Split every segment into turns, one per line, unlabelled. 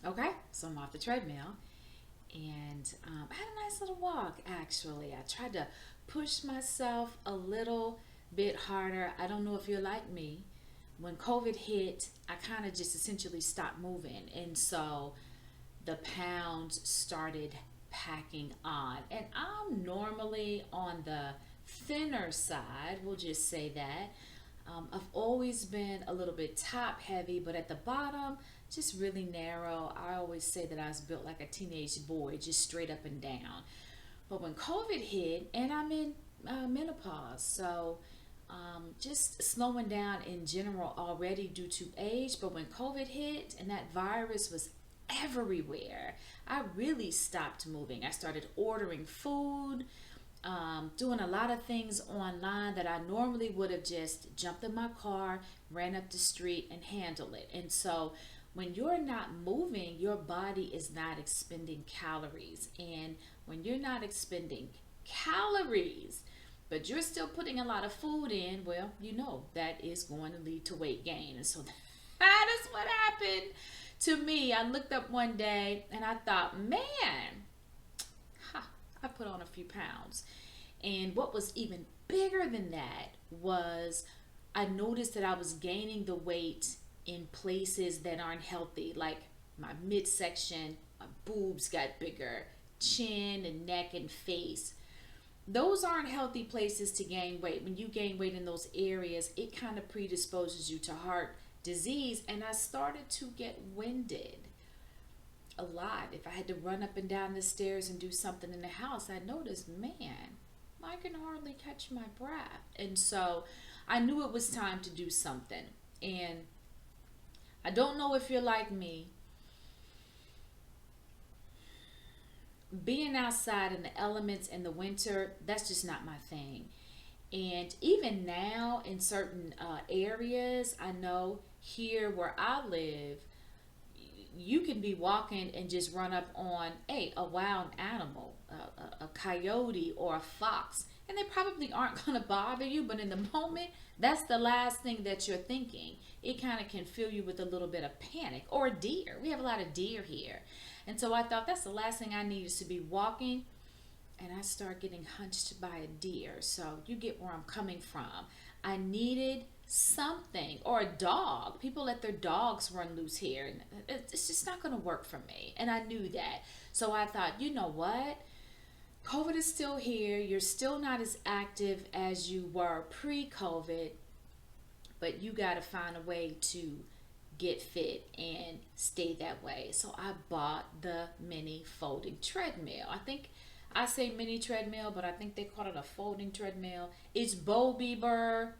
Okay, so I'm off the treadmill, and I had a nice little walk actually. I tried to push myself a little bit harder. I don't know if you're like me. When COVID hit, I kind of just essentially stopped moving, and so the pounds started packing on. And I'm normally on the thinner side, we'll just say that. I've always been a little bit top heavy, but at the bottom, just really narrow. I always say that I was built like a teenage boy, just straight up and down. But when COVID hit, and I'm in menopause, so just slowing down in general already due to age. But when COVID hit and that virus was everywhere, I really stopped moving. I started ordering food, doing a lot of things online that I normally would have just jumped in my car, ran up the street, and handled it. And so when you're not moving, your body is not expending calories. And when you're not expending calories, but you're still putting a lot of food in, well, you know that is going to lead to weight gain. And so that is what happened to me. I looked up one day and I thought, man, I put on a few pounds. And what was even bigger than that was I noticed that I was gaining the weight in places that aren't healthy, like my midsection, my boobs got bigger, chin and neck and face. Those aren't healthy places to gain weight. When you gain weight in those areas, it kind of predisposes you to heart disease. And I started to get winded a lot. If I had to run up and down the stairs and do something in the house, I noticed, man, I can hardly catch my breath. And so I knew it was time to do something. And I don't know if you're like me, being outside in the elements in the winter, that's just not my thing. And even now in certain areas, I know here where I live, you can be walking and just run up on a wild animal, a coyote or a fox, and they probably aren't going to bother you, but in the moment, that's the last thing that you're thinking. It kind of can fill you with a little bit of panic. Or a deer. We have a lot of deer here. And so I thought that's the last thing I need is to be walking and I start getting hunched by a deer. So you get where I'm coming from. I needed something, or a dog. People let their dogs run loose here, and it's just not going to work for me. And I knew that. So I thought, you know what? COVID is still here. You're still not as active as you were pre-COVID, but you got to find a way to get fit and stay that way. So I bought the mini folding treadmill. I think I say mini treadmill, but I think they call it a folding treadmill. It's Bobiber,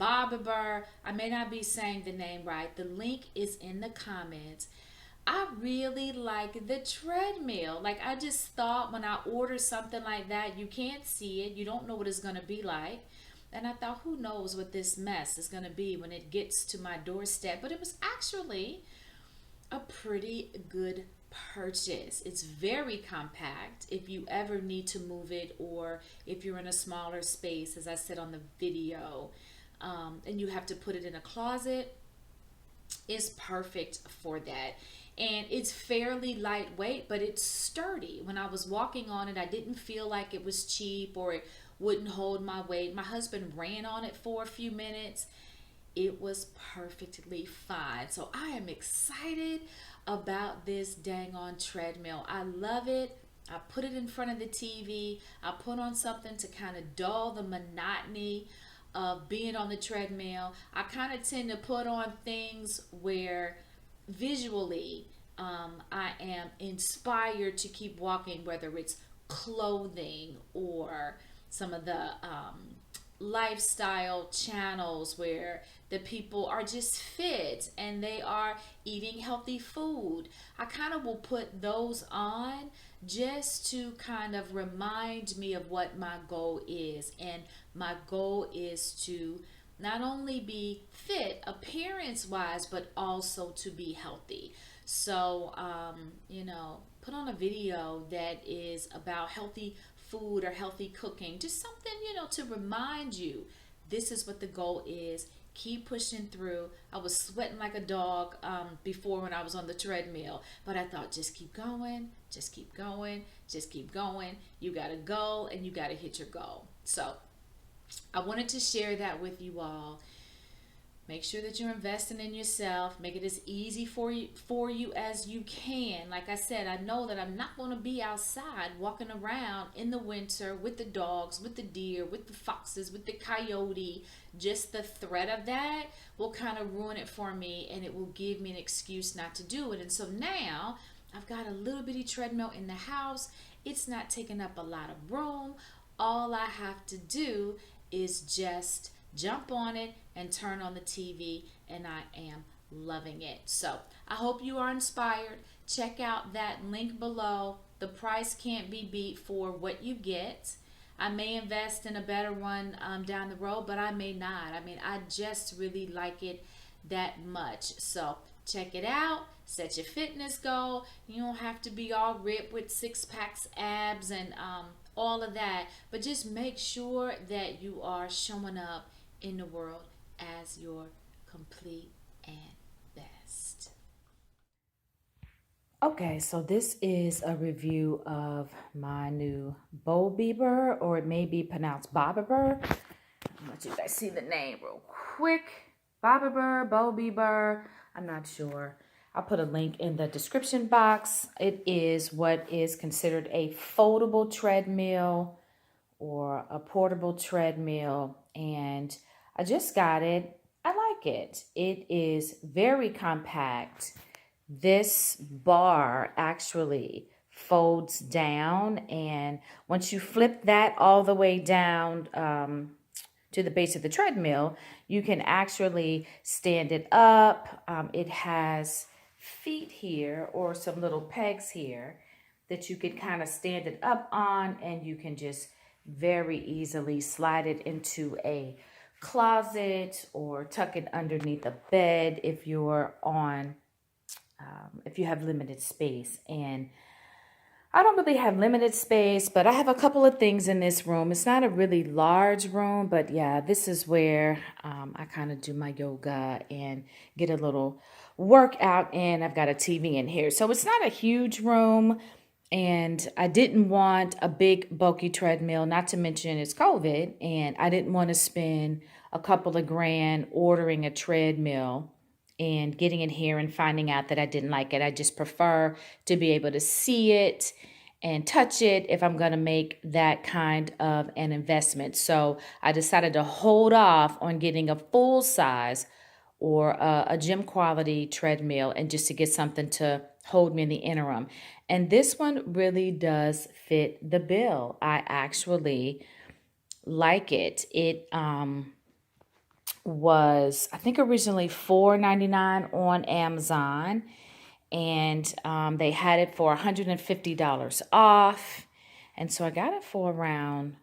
Bobiber. I may not be saying the name right. The link is in the comments. I really like the treadmill. Like, I just thought when I order something like that, you can't see it. You don't know what it's going to be like. And I thought, who knows what this mess is going to be when it gets to my doorstep. But it was actually a pretty good purchase. It's very compact if you ever need to move it, or if you're in a smaller space, as I said on the video, and you have to put it in a closet. Is perfect for that. And it's fairly lightweight, but it's sturdy. When I was walking on it, I didn't feel like it was cheap or it wouldn't hold my weight. My husband ran on it for a few minutes. It was perfectly fine. So I am excited about this dang on treadmill. I love it. I put it in front of the TV. I put on something to kind of dull the monotony of being on the treadmill. I kind of tend to put on things where visually I am inspired to keep walking, whether it's clothing or some of the lifestyle channels where the people are just fit and they are eating healthy food. I kind of will put those on just to kind of remind me of what my goal is. And my goal is to not only be fit appearance wise, but also to be healthy. So, put on a video that is about healthy food or healthy cooking, just something, to remind you this is what the goal is. Keep pushing through. I was sweating like a dog before when I was on the treadmill, but I thought, just keep going, just keep going, just keep going. You got a goal and you got to hit your goal. So I wanted to share that with you all. Make sure that you're investing in yourself. Make it as easy for you as you can. Like I said, I know that I'm not going to be outside walking around in the winter with the dogs, with the deer, with the foxes, with the coyote. Just the threat of that will kind of ruin it for me, and it will give me an excuse not to do it. And so now I've got a little bitty treadmill in the house. It's not taking up a lot of room. All I have to do is just jump on it and turn on the TV, and I am loving it. So I hope you are inspired. Check out that link below. The price can't be beat for what you get. I may invest in a better one down the road, but I may not. I mean, I just really like it that much. So check it out. Set your fitness goal. You don't have to be all ripped with 6-packs, abs, and all of that, but just make sure that you are showing up in the world as your complete and best. Okay, so this is a review of my new Bobiber, or it may be pronounced Bobiber. I'll let you guys see the name real quick. Bobiber, I'm not sure. I'll put a link in the description box. It is what is considered a foldable treadmill or a portable treadmill, and I just got it. I like it. It is very compact. This bar actually folds down, and once you flip that all the way down to the base of the treadmill, you can actually stand it up. It has feet here, or some little pegs here that you can kind of stand it up on, and you can just very easily slide it into a closet or tuck it underneath a bed if you're on if you have limited space. And I don't really have limited space, but I have a couple of things in this room. It's not a really large room, but yeah, this is where I kind of do my yoga and get a little workout in. I've got a TV in here, so it's not a huge room. And I didn't want a big bulky treadmill, not to mention it's COVID, and I didn't want to spend a couple of grand ordering a treadmill and getting in here and finding out that I didn't like it. I just prefer to be able to see it and touch it if I'm going to make that kind of an investment. So I decided to hold off on getting a full size or a gym quality treadmill, and just to get something to hold me in the interim. And this one really does fit the bill. I actually like it. It was, I think, originally $4.99 on Amazon, and they had it for $150 off. And so I got it for around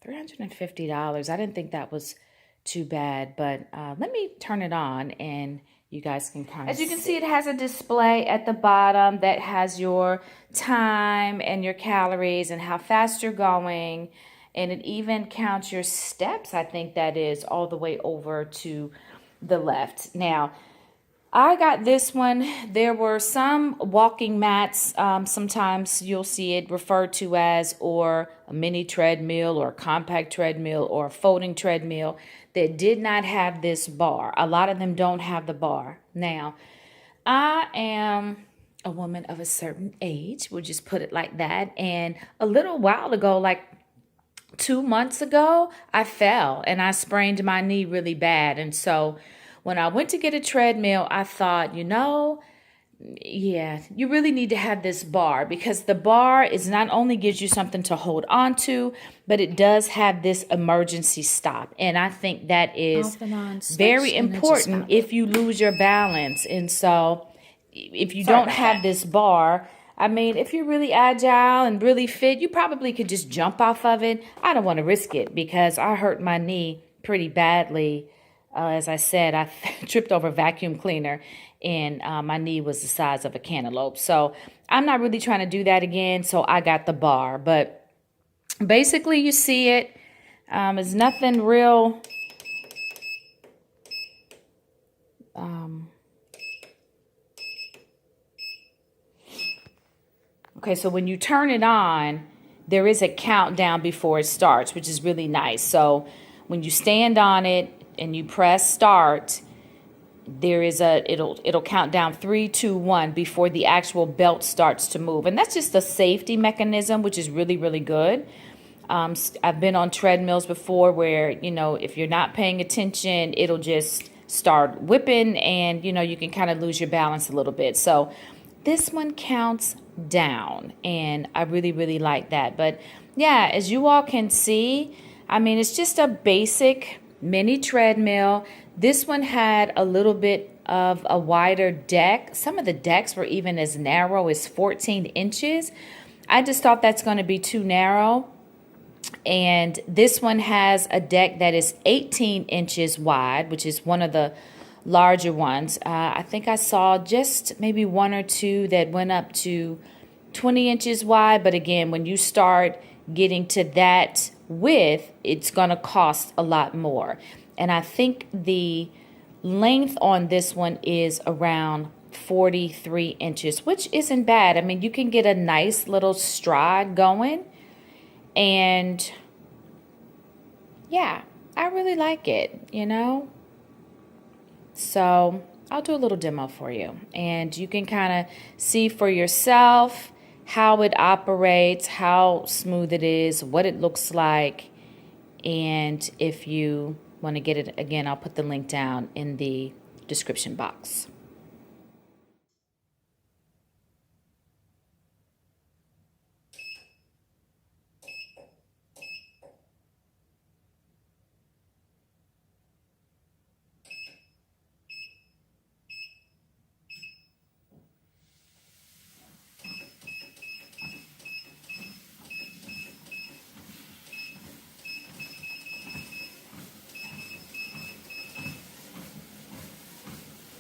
$350. I didn't think that was too bad, but let me turn it on and you guys can kind of see. As you can see, it has a display at the bottom that has your time and your calories and how fast you're going, and it even counts your steps. I think that is all the way over to the left. Now, I got this one. There were some walking mats, sometimes you'll see it referred to as, or a mini treadmill or a compact treadmill or a folding treadmill, that did not have this bar. A lot of them don't have the bar. Now, I am a woman of a certain age, we'll just put it like that, and a little while ago, like 2 months ago, I fell and I sprained my knee really bad. And so when I went to get a treadmill, I thought, yeah, you really need to have this bar, because the bar is not only gives you something to hold on to, but it does have this emergency stop. And I think that is very important if you lose your balance. And so if you don't have this bar, I mean, if you're really agile and really fit, you probably could just jump off of it. I don't want to risk it because I hurt my knee pretty badly. As I said, I tripped over a vacuum cleaner and my knee was the size of a cantaloupe. So I'm not really trying to do that again. So I got the bar. But basically, you see it. It's nothing real Okay, so when you turn it on, there is a countdown before it starts, which is really nice. So when you stand on it and you press start, there is it'll count down 3, 2, 1 before the actual belt starts to move. And that's just a safety mechanism, which is really, really good. I've been on treadmills before where, if you're not paying attention, it'll just start whipping and, you can kind of lose your balance a little bit. So this one counts down and I really, really like that. But yeah, as you all can see, I mean, it's just a basic mini treadmill. This one had a little bit of a wider deck. Some of the decks were even as narrow as 14 inches. I just thought that's going to be too narrow. And this one has a deck that is 18 inches wide, which is one of the larger ones. I think I saw just maybe one or two that went up to 20 inches wide. But again, when you start getting to that width, it's going to cost a lot more. And I think the length on this one is around 43 inches, which isn't bad. I mean, you can get a nice little stride going. And yeah, I really like it, So I'll do a little demo for you. And you can kind of see for yourself how it operates, how smooth it is, what it looks like. And if you want to get it again, I'll put the link down in the description box.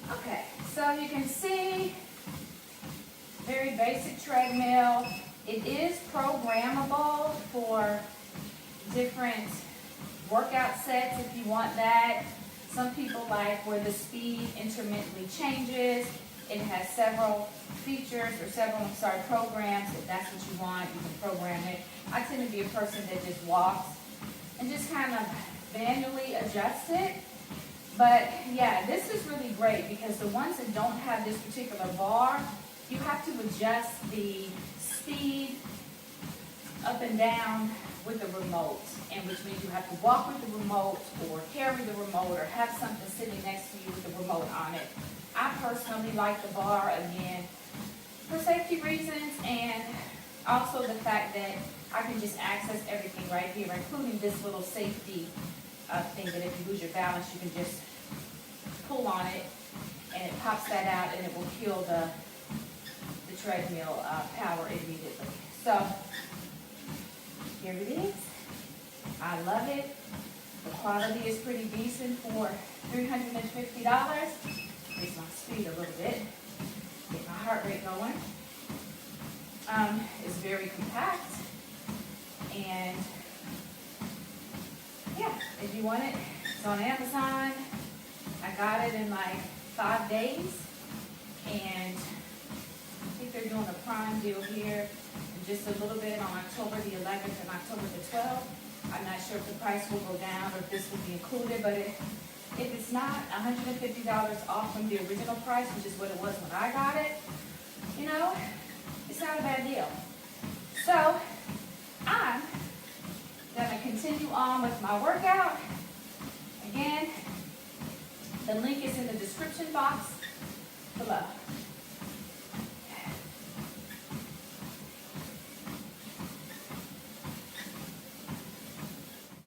Okay, so you can see, very basic treadmill. It is programmable for different workout sets if you want that. Some people like where the speed intermittently changes. It has several features or programs. If that's what you want, you can program it. I tend to be a person that just walks and just kind of manually adjusts it. But yeah, this is really great because the ones that don't have this particular bar, you have to adjust the speed up and down with the remote, and which means you have to walk with the remote or carry the remote or have something sitting next to you with the remote on it. I personally like the bar, again, for safety reasons, and also the fact that I can just access everything right here, including this little safety thing that if you lose your balance, you can just pull on it and it pops that out and it will kill the treadmill power immediately. So here it is. I love it. The quality is pretty decent for $350. Increase my speed a little bit. Get my heart rate going. It's very compact. And yeah, if you want it, it's on Amazon. I got it in like 5 days. And I think they're doing a prime deal here in just a little bit on October the 11th and October the 12th. I'm not sure if the price will go down or if this will be included, but if it's not $150 off from the original price, which is what it was when I got it, it's not a bad deal. So I'm going to continue on with my workout. Again, the link is in the description box below.